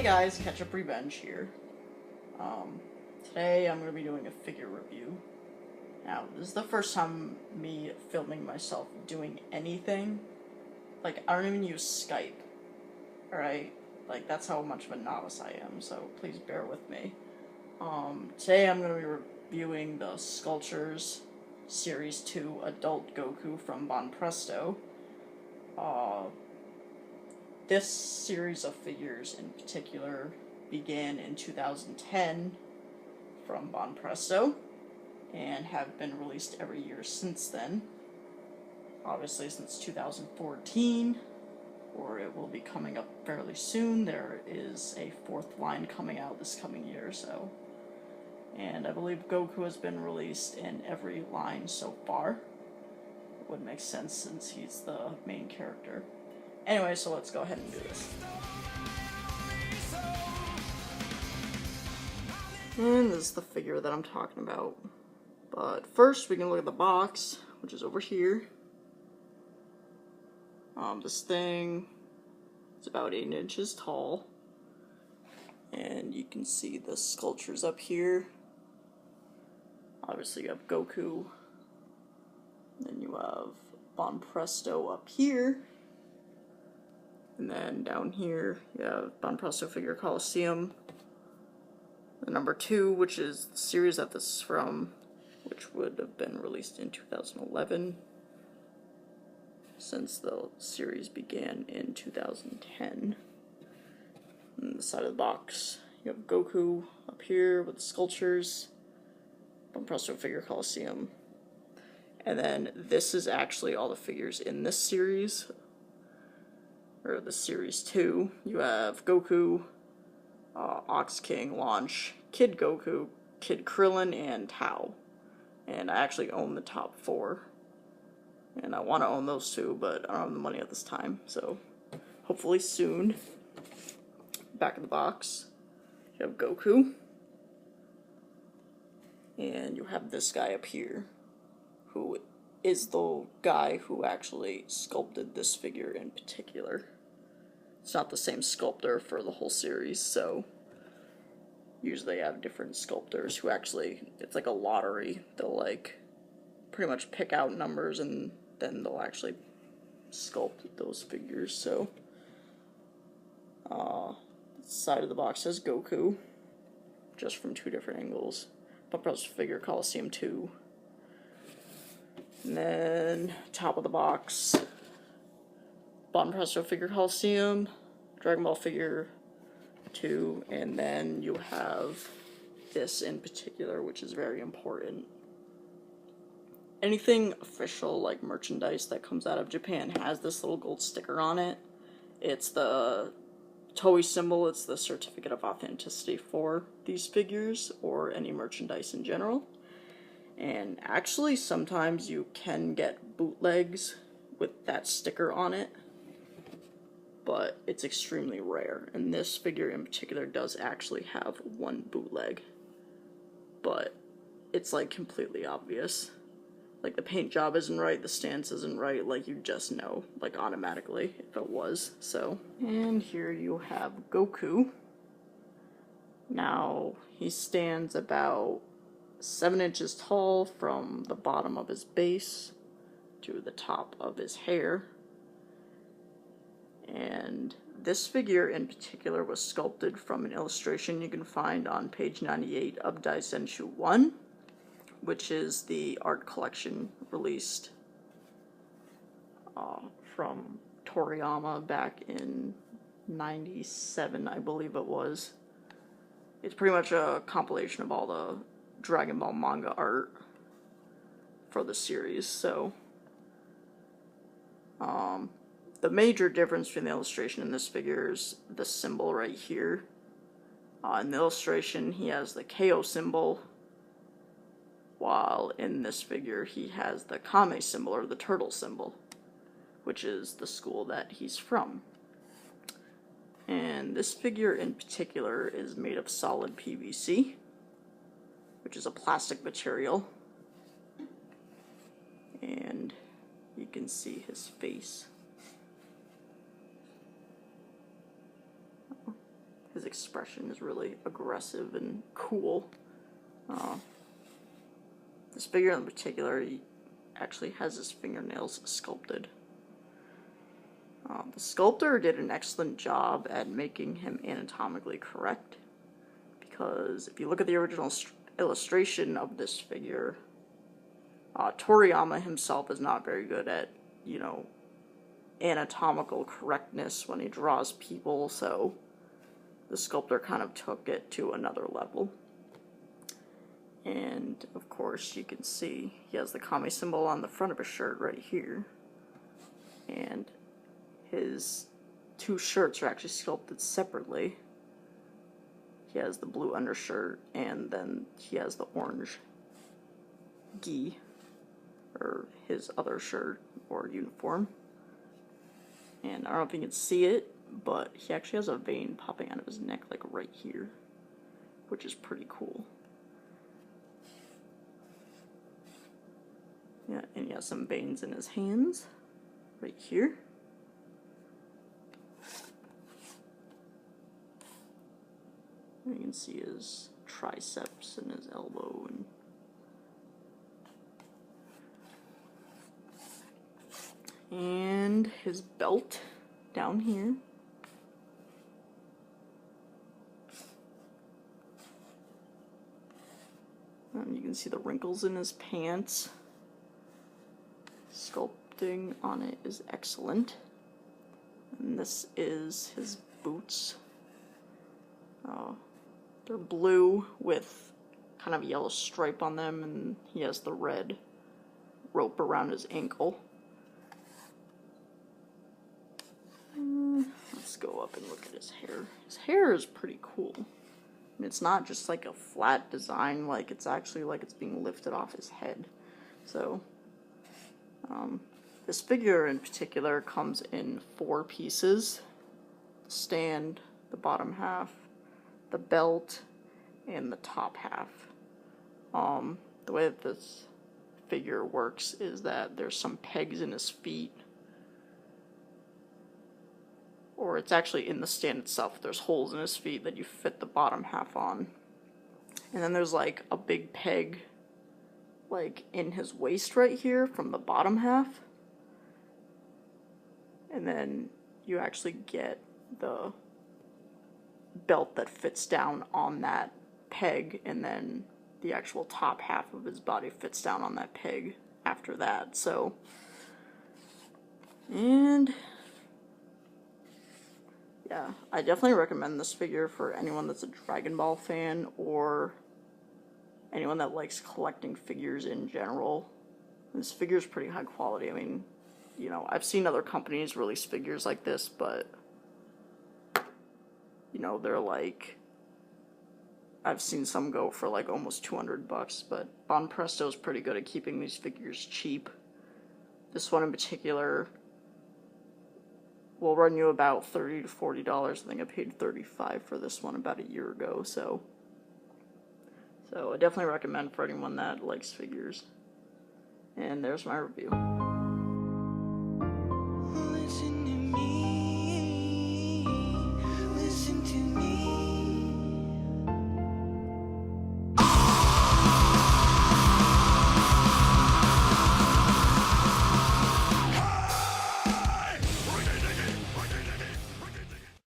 Hey guys, Ketchup Revenge here. Today I'm going to be doing a figure review. Now, this is the first time me filming myself doing anything. Like, I don't even use Skype. Alright? Like, that's how much of a novice I am, so please bear with me. Today I'm going to be reviewing the Sculptures Series 2 Adult Goku from BANPRESTO. This series of figures in particular began in 2010 from BANPRESTO and have been released every year since then. Obviously since 2014, or it will be coming up fairly soon. There is a fourth line coming out this coming year, so. And I believe Goku has been released in every line so far. It would make sense since he's the main character. Anyway, so let's go ahead and do this. And this is the figure that I'm talking about. But first, we can look at the box, which is over here. This thing is about 8 inches tall. And you can see the sculptures up here. Obviously, you have Goku. Then you have BANPRESTO up here. And then down here, you have BANPRESTO Figure Coliseum. The number 2, which is the series that this is from, which would have been released in 2011, since the series began in 2010. On the side of the box, you have Goku up here with the sculptures, BANPRESTO Figure Coliseum. And then this is actually all the figures in this series. Or the Series 2, you have Goku, Ox King, Launch, Kid Goku, Kid Krillin, and Tao. And I actually own the top 4. And I want to own those too, but I don't have the money at this time, so hopefully soon. Back of the box, you have Goku. And you have this guy up here, who is the guy who actually sculpted this figure in particular. It's not the same sculptor for the whole series, so usually they have different sculptors who actually, it's like a lottery. They'll like pretty much pick out numbers and then they'll actually sculpt those figures. So the side of the box says Goku, just from 2 different angles. BANPRESTO Figure Coliseum 2. And then, top of the box, BANPRESTO Figure Coliseum, Dragon Ball Figure 2, and then you have this in particular, which is very important. Anything official, like merchandise that comes out of Japan, has this little gold sticker on it. It's the Toei symbol, it's the certificate of authenticity for these figures, or any merchandise in general. And actually, sometimes you can get bootlegs with that sticker on it, but it's extremely rare. And this figure in particular does actually have 1 bootleg, but it's like completely obvious. Like the paint job isn't right, the stance isn't right, like you just know, like automatically if it was, so. And here you have Goku. Now, he stands about 7 inches tall from the bottom of his base to the top of his hair. And this figure in particular was sculpted from an illustration you can find on page 98 of Daisenshu 1, which is the art collection released from Toriyama back in '97, I believe it was. It's pretty much a compilation of all the Dragon Ball manga art for the series, so the major difference between the illustration and this figure is the symbol right here. In the illustration, he has the KO symbol, while in this figure, he has the Kame symbol, or the turtle symbol, which is the school that he's from. And this figure in particular is made of solid PVC, which is a plastic material. And you can see his face. expression is really aggressive and cool. This figure in particular, he actually has his fingernails sculpted. The sculptor did an excellent job at making him anatomically correct, because if you look at the original illustration of this figure, Toriyama himself is not very good at, anatomical correctness when he draws people, so the sculptor kind of took it to another level. And, of course, you can see he has the kami symbol on the front of his shirt right here. And his two shirts are actually sculpted separately. He has the blue undershirt, and then he has the orange gi, or his other shirt or uniform. And I don't know if you can see it, but he actually has a vein popping out of his neck, like right here, which is pretty cool. Yeah, and he has some veins in his hands, right here. And you can see his triceps and his elbow. And his belt down here. And you can see the wrinkles in his pants. Sculpting on it is excellent. And this is his boots. They're blue with kind of a yellow stripe on them, and he has the red rope around his ankle. Let's go up and look at his hair. His hair is pretty cool. And it's not just like a flat design, like it's actually like it's being lifted off his head. So, this figure in particular comes in 4 pieces: the stand, the bottom half, the belt, and the top half. The way that this figure works is that there's some pegs in his feet, or it's actually in the stand itself. There's holes in his feet that you fit the bottom half on. And then there's like a big peg like in his waist right here from the bottom half. And then you actually get the belt that fits down on that peg, and then the actual top half of his body fits down on that peg after that. So, and yeah, I definitely recommend this figure for anyone that's a Dragon Ball fan or anyone that likes collecting figures in general. This figure is pretty high quality. I mean, I've seen other companies release figures like this, but they're like, I've seen some go for like almost $200, but BANPRESTO is pretty good at keeping these figures cheap. This one in particular will run you about $30 to $40. I think I paid $35 for this one about a year ago, so I definitely recommend for anyone that likes figures. And there's my review. Listen to me.